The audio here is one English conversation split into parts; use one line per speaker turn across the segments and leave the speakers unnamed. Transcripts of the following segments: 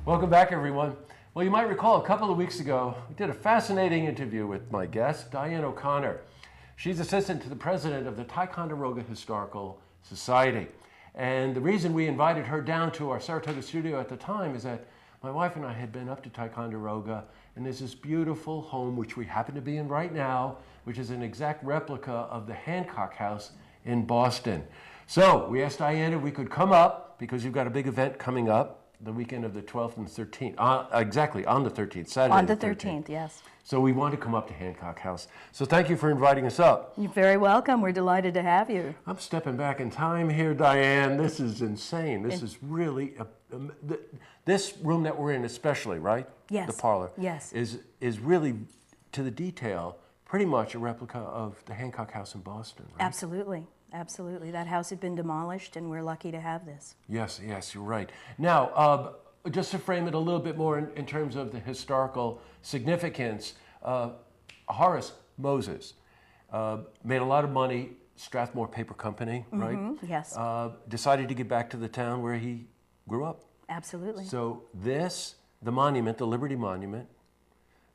Welcome back, everyone. Well, you might recall a couple of weeks ago, we did a fascinating interview with my guest, Diane O'Connor. She's assistant to the president of the Ticonderoga Historical Society. And the reason we invited her down to our Saratoga studio at the time is that my wife and I had been up to Ticonderoga, and there's this beautiful home, which we happen to be in right now, which is an exact replica of the Hancock house in Boston. So we asked Diane if we could come up, because you've got a big event coming up the weekend of the 12th and 13th, exactly, on the 13th, Saturday
on the 13th, yes.
So we want to come up to Hancock House. So thank you for inviting us up.
You're very welcome. We're delighted to have you.
I'm stepping back in time here, Diane. This is insane. This is really, this room that we're in especially, right?
Yes.
The parlor.
Yes.
Is really, to the detail, pretty much a replica of the Hancock House in Boston, right?
Absolutely. Absolutely. That house had been demolished, and we're lucky to have this.
Yes, you're right. Now, just to frame it a little bit more in terms of the historical significance, Horace Moses made a lot of money, Strathmore Paper Company, right?
Yes.
Decided to get back to the town where he grew up.
Absolutely.
So the monument, the Liberty Monument,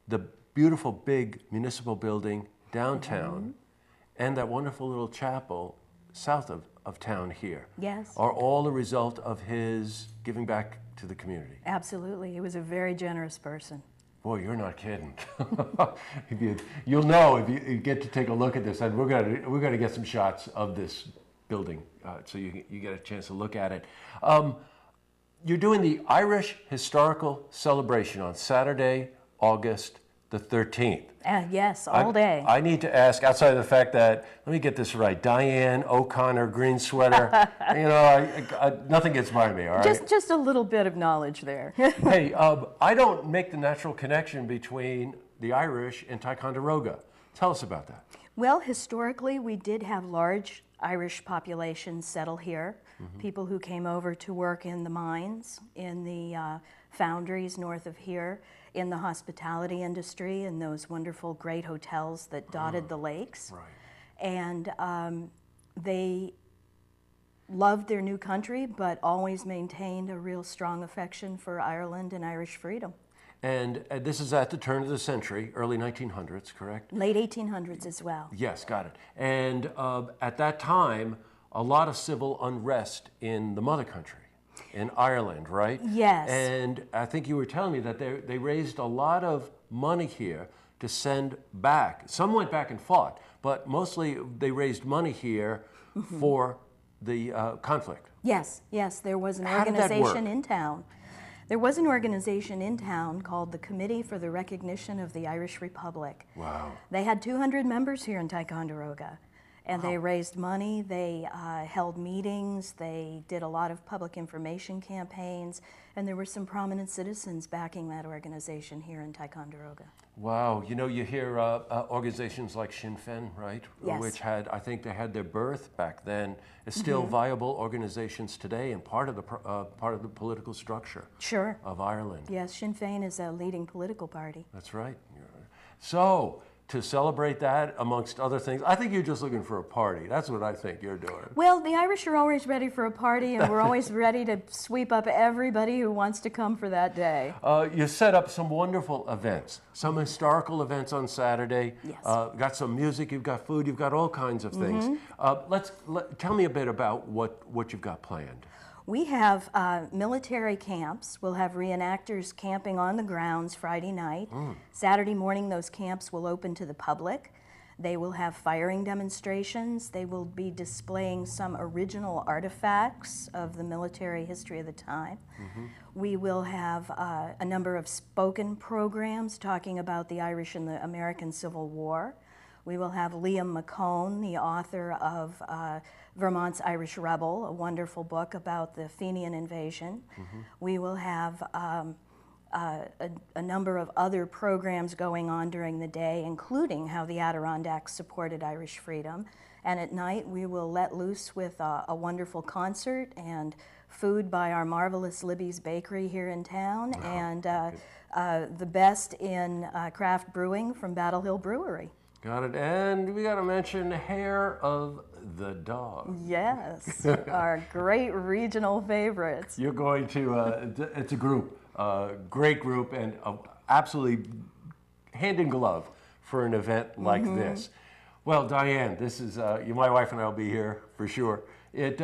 the beautiful big municipal building downtown, and that wonderful little chapel south of town here,
yes,
are all a result of his giving back to the community.
Absolutely. He was a very generous person.
Boy, you're not kidding. You'll know if you get to take a look at this, and we're gonna get some shots of this building, so you get a chance to look at it. You're doing the Irish Historical Celebration on Saturday, August the 13th.
Yes, all day.
I need to ask, outside of the fact that, let me get this right, Diane O'Connor, green sweater, nothing gets by me, all right?
Just a little bit of knowledge there.
Hey, I don't make the natural connection between the Irish and Ticonderoga. Tell us about that.
Well, historically, we did have large Irish populations settle here. People who came over to work in the mines, in the foundries north of here, in the hospitality industry, in those wonderful great hotels that dotted the lakes.
Right.
And they loved their new country, but always maintained a real strong affection for Ireland and Irish freedom.
And this is at the turn of the century, early 1900s, correct?
Late 1800s as well.
Yes, got it. And at that time, a lot of civil unrest in the mother country, in Ireland, right?
Yes.
And I think you were telling me that they raised a lot of money here to send back. Some went back and fought, but mostly they raised money here for the conflict.
Yes, there was an organization in town. There was an organization in town called the Committee for the Recognition of the Irish Republic.
Wow.
They had 200 members here in Ticonderoga. And they raised money, they held meetings, they did a lot of public information campaigns, and there were some prominent citizens backing that organization here in Ticonderoga.
Wow, you hear organizations like Sinn Féin, right?
Yes.
Which I think they had their birth back then. It's still viable organizations today and part of the political structure of Ireland.
Yes, Sinn Féin is a leading political party.
That's right. So, to celebrate that, amongst other things, I think you're just looking for a party. That's what I think you're doing.
Well, the Irish are always ready for a party, and we're always ready to sweep up everybody who wants to come for that day.
You set up some wonderful events, some historical events on Saturday.
Yes.
Got some music, you've got food, you've got all kinds of things. Tell me a bit about what you've got planned.
We have military camps. We'll have reenactors camping on the grounds Friday night. Saturday morning, those camps will open to the public. They will have firing demonstrations. They will be displaying some original artifacts of the military history of the time. We will have a number of spoken programs talking about the Irish and the American Civil War. We will have Liam McCone, the author of Vermont's Irish Rebel, a wonderful book about the Fenian invasion. We will have a number of other programs going on during the day, including how the Adirondacks supported Irish freedom. And at night, we will let loose with a wonderful concert and food by our marvelous Libby's Bakery here in town, and the best in craft brewing from Battle Hill Brewery.
Got it. And we got to mention Hair of the Dog.
Yes, our great regional favorites.
You're going to, it's a group. great group and absolutely hand in glove for an event like this. Well, Diane, this is my wife and I will be here for sure. It's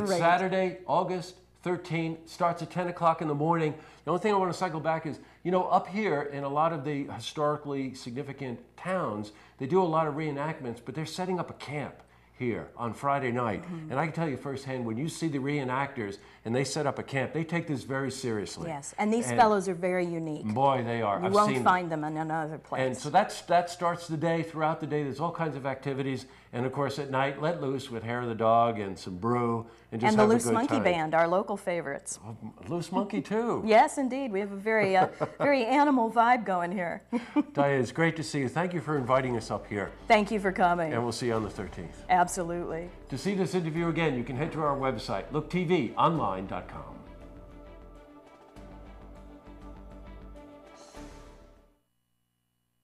Saturday, August 13th, starts at 10 o'clock in the morning. The only thing I want to cycle back is, up here in a lot of the historically significant towns, they do a lot of reenactments, but they're setting up a camp here on Friday night. And I can tell you firsthand, when you see the reenactors and they set up a camp, they take this very seriously.
Yes, and these fellows are very unique.
Boy, they are.
You won't find them in another place.
And so that starts the day. Throughout the day, there's all kinds of activities. And of course, at night, let loose with Hair of the Dog and some brew. And just
the
have a
Loose
good
Monkey
time.
Band, our local favorites.
Loose Monkey, too.
Yes, indeed. We have a very, very animal vibe going here.
Diane, it's great to see you. Thank you for inviting us up here.
Thank you for coming.
And we'll see you on the 13th.
Absolutely.
To see this interview again, you can head to our website, looktvonline.com.